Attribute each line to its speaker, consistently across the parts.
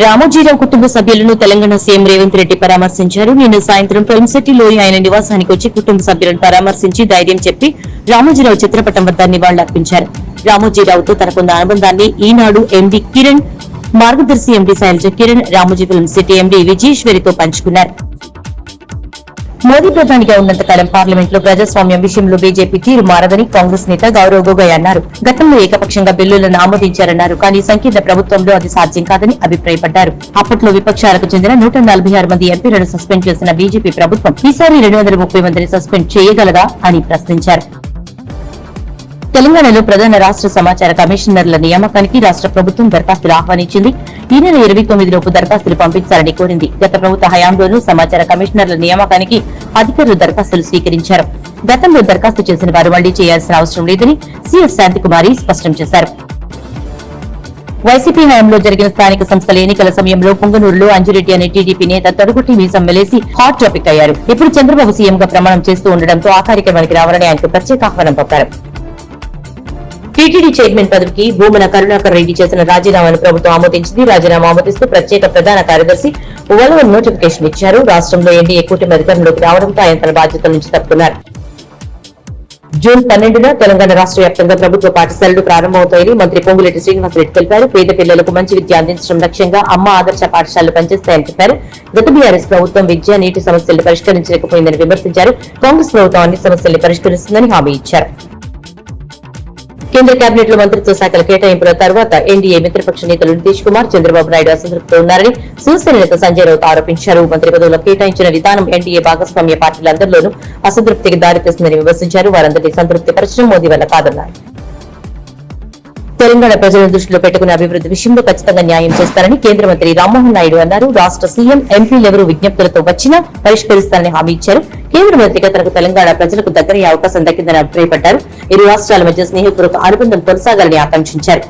Speaker 1: రామోజీరావు కుటుంబ సభ్యులను తెలంగాణ సీఎం రేవంత్ రెడ్డి పరామర్శించారు. నిన్న సాయంత్రం ఫిల్మ్ సిటీలోని ఆయన నివాసానికి వచ్చి కుటుంబ సభ్యులను పరామర్శించి ధైర్యం చెప్పి రామోజీరావు చిత్రపటం వద్ద నివాళులర్పించారు. రామోజీరావుతో తనకున్న అనుబంధాన్ని ఈనాడు MD Kiran, Margadarsi MD Sailaja Kiran, Ramoji film city MD విజయేశ్వరితో పంచుకున్నారు. మోదీ ప్రధానిగా ఉన్నంతకాలం పార్లమెంట్ లో ప్రజాస్వామ్యం విషయంలో బీజేపీ తీరు మారదని కాంగ్రెస్ నేత గౌరవ్ గొగోయ్ అన్నారు. గతంలో ఏకపక్షంగా బిల్లులను ఆమోదించారన్నారు. కానీ సంకీర్ణ ప్రభుత్వంలో అది సాధ్యం కాదని అభిప్రాయపడ్డారు. అప్పట్లో విపక్షాలకు చెందిన 146 మంది ఎంపీలను సస్పెండ్ చేసిన బీజేపీ ప్రభుత్వం ఈసారి 230 మందిని సస్పెండ్ చేయగలదా అని ప్రశ్నించారు. తెలంగాణలో ప్రధాన రాష్ట్ర సమాచార కమిషనర్ల నియామకానికి రాష్ట్ర ప్రభుత్వం దరఖాస్తులు ఆహ్వానించింది. ఈ నెల 29 లోపు దరఖాస్తులు పంపించాలని కోరింది. గత ప్రభుత్వ హయాంలోనూ సమాచార కమిషనర్ల నియామకానికి అధికారులు దరఖాస్తులు స్వీకరించారు. గతంలో దరఖాస్తు చేసిన వారు మళ్లీ చేయాల్సిన అవసరం లేదని సీఎస్ శాంతికుమారి స్పష్టం చేశారు. వైసీపీ హయాంలో జరిగిన స్థానిక సంస్థల ఎన్నికల సమయంలో పుంగనూరులో అంజిరెడ్డి అనే టీడీపీ నేత తొడగొట్టి మీసం వెలేసి హాట్ టాపిక్ అయ్యారు. ఇప్పుడు చంద్రబాబు సీఎంగా ప్రమాణం చేస్తూ ఉండడంతో ఆ కార్యక్రమానికి రావాలని ఆయనకు ప్రత్యేక ఆహ్వానం పంపారు. టీటీడీ చైర్మన్ పదవికి భూమన కరుణాకర్ రెడ్డి చేసిన రాజీనామాను ప్రభుత్వం ఆమోదించింది. రాజీనామా ఆమోదిస్తూ ప్రత్యేక ప్రధాన కార్యదర్శి వలవన్ నోటిఫికేషన్ ఇచ్చారు. రాష్ట్రంలో ఎన్డీఏ కూటమి అధికారంలోకి రావడంతో ఆయన తన బాధ్యతల నుంచి తప్పుకున్నారు. జూన్ 12న తెలంగాణ రాష్ట్ర వ్యాప్తంగా ప్రభుత్వ పాఠశాలలు ప్రారంభమవుతాయని మంత్రి పొంగులేటి శ్రీనివాసరెడ్డి తెలిపారు. పేద పిల్లలకు మంచి విద్య అందించడం లక్ష్యంగా అమ్మ ఆదర్శ పాఠశాలలు పనిచేస్తాయని చెప్పారు. గత బీఆర్ఎస్ ప్రభుత్వం విద్య, నీటి సమస్యలు పరిష్కరించలేకపోయిందని విమర్శించారు. కాంగ్రెస్ ప్రభుత్వం అన్ని సమస్యలు పరిష్కరిస్తుందని హామీ ఇచ్చారు. కేంద్ర కేబినెట్ లో మంత్రిత్వ శాఖల కేటాయింపుల తర్వాత ఎన్డీఏ మిత్రపక్ష నేతలు నితీష్ కుమార్, చంద్రబాబు నాయుడు అసంతృప్తితో ఉన్నారని శివసేన నేత సంజయ్ రౌత్ ఆరోపించారు. మంత్రి పదవులకు కేటాయించిన విధానం ఎన్డీఏ భాగస్వామ్య పార్టీలందరిలోనూ అసంతృప్తికి దారితీస్తుందని విమర్శించారు. వారందరినీ సంతృప్తి పరచడం మోదీ వల్ల కాదన్నారు. తెలంగాణ ప్రజలను దృష్టిలో పెట్టుకుని అభివృద్ది విషయంలో ఖచ్చితంగా న్యాయం చేస్తారని కేంద్ర మంత్రి రామ్మోహన్ నాయుడు అన్నారు. రాష్ట్ర సీఎం, ఎంపీలెవరూ విజ్ఞప్తులతో వచ్చినా పరిష్కరిస్తారని హామీ ఇచ్చారు. కేంద్ర మంత్రిగా తనకు తెలంగాణ ప్రజలకు దగ్గరయ్యే అవకాశం దక్కిందని అభిప్రాయపడ్డారు. ఇరు రాష్ట్రాల మధ్య స్నేహపూర్వక అనుబంధం కొనసాగాలని ఆకాంక్షించారు.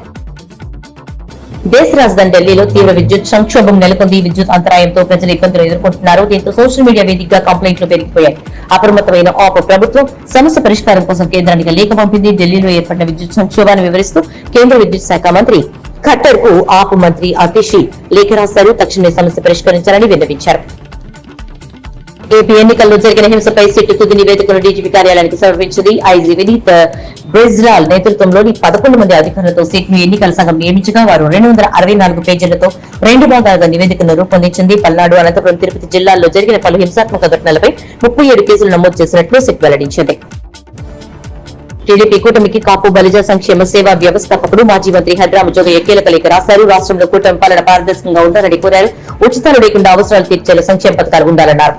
Speaker 1: దేశ రాజధాని ఢిల్లీలో తీవ్ర విద్యుత్ సంక్షోభం నెలకొంది. విద్యుత్ అంతరాయంతో ప్రజలు ఇబ్బందులు ఎదుర్కొంటున్నారు. దీంతో సోషల్ మీడియా వేదికగా కంప్లైంట్లు పెరిగిపోయాయి. అప్రమత్తమైన ఆప్ ప్రభుత్వం సమస్య పరిష్కారం కోసం కేంద్రానికి లేఖ పంపింది. ఢిల్లీలో ఏర్పడిన విద్యుత్ సంక్షోభాన్ని వివరిస్తూ కేంద్ర విద్యుత్ శాఖ మంత్రి ఖట్టర్ కు ఆప్ మంత్రి అతిషి లేఖ రాశారు. తక్షణమే సమస్య పరిష్కరించాలని విన్నవించారు. ఏపీ ఎన్నికల్లో జరిగిన హింసపై సిట్ తుది నివేదికను డీజీపీ కార్యాలయానికి సమర్పించింది. ఐజీ వినీత్ బ్రెజ్లాల్ నేతృత్వంలోని 11 మంది అధికారులతో సిట్ ను ఎన్నికల సంఘం నియమించగా వారు 264 పేజీలతో 2 భాగాలుగా నివేదికను రూపొందించింది. పల్నాడు, అనంతపురం, తిరుపతి జిల్లాల్లో జరిగిన పలు హింసాత్మక ఘటనలపై 37 కేసులు నమోదు చేసినట్లు సిట్ వెల్లడించింది. టీడీపీ కూటమికి కాపు బలిజ సంక్షేమ సేవా వ్యవస్థాపకుడు మాజీ మంత్రి హెడ్రామ జోగయ్య కీలక లేఖ రాశారు. రాష్ట్రంలో కూటమి పాలన పారదర్శకంగా ఉండాలని కోరారు. ఉచితాలు లేకుండా అవసరాలు తీర్చేలా సంక్షేమ పథకాలు ఉండాలన్నారు.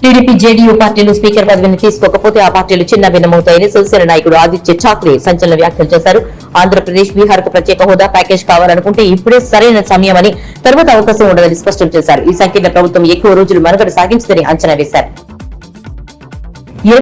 Speaker 1: టీడీపీ, జేడీయూ పార్టీలు స్పీకర్ పదవిని తీసుకోకపోతే ఆ పార్టీలు చిన్న భిన్నమవుతాయని శివసేన నాయకుడు ఆదిత్య ఠాక్రే సంచలన వ్యాఖ్యలు చేశారు. ఆంధ్రప్రదేశ్, బీహార్ కు ప్రత్యేక హోదా ప్యాకేజ్ కావాలనుకుంటే ఇప్పుడే సరైన సమయమని, తర్వాత అవకాశం ఉండదని స్పష్టం చేశారు. ఈ సంకీర్ణ ప్రభుత్వం ఎక్కువ రోజులు మనుగడ సాగించదని అంచనా వేశారు.